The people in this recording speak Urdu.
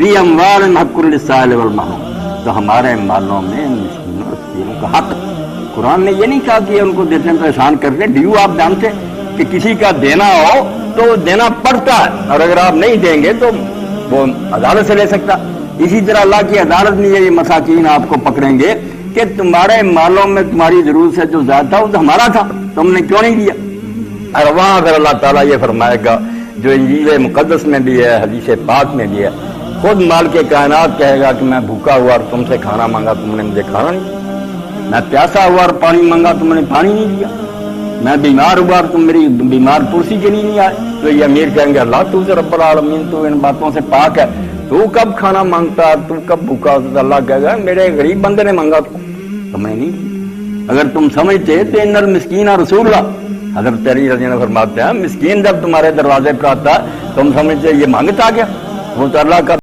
فی اموالہم حق للسائل والمحروم، تو ہمارے مالوں میں مسکینوں اور فقیروں کا حق۔ قرآن نے یہ نہیں کہا کہ ان کو دیتے ہیں تو احسان کرتے، ڈیو آپ جانتے کہ کسی کا دینا ہو تو دینا پڑتا ہے، اور اگر آپ نہیں دیں گے تو وہ عدالت سے لے سکتا۔ اسی طرح اللہ کی عدالت میں یہ مساکین آپ کو پکڑیں گے کہ تمہارے مالوں میں تمہاری ضرورت سے جو زیادہ تھا وہ تو ہمارا تھا، تم نے کیوں نہیں دیا؟ اور وہاں اگر اللہ تعالیٰ یہ فرمائے گا جو انجیل مقدس میں بھی ہے، حدیث پاک میں بھی ہے، خود مالک کائنات کہے گا کہ میں بھوکا ہوا اور تم سے کھانا مانگا، تم نے مجھے کھانا نہیں دیا، میں پیاسا ہوا اور پانی مانگا، تم نے پانی نہیں دیا، میں بیمار ہوا اور تم میری بیمار پرسی کے لیے نہیں آئے۔ تو یہ امیر کہیں گے اللہ تو سے رب العالمین، تو ان باتوں سے پاک ہے، تو کب کھانا مانگتا، تو کب بھوکا ہوتا؟ اللہ کہے گا میرے غریب بندے نے مانگا تو تمہیں نہیں دیا۔ اگر تم سمجھتے تو ان المسکین رسول اللہ، حضرت علی رضی اللہ عنہ فرماتے ہیں مسکین جب تمہارے دروازے پر آتا تم سمجھتے یہ مانگتا کیا، وہ تو اللہ کا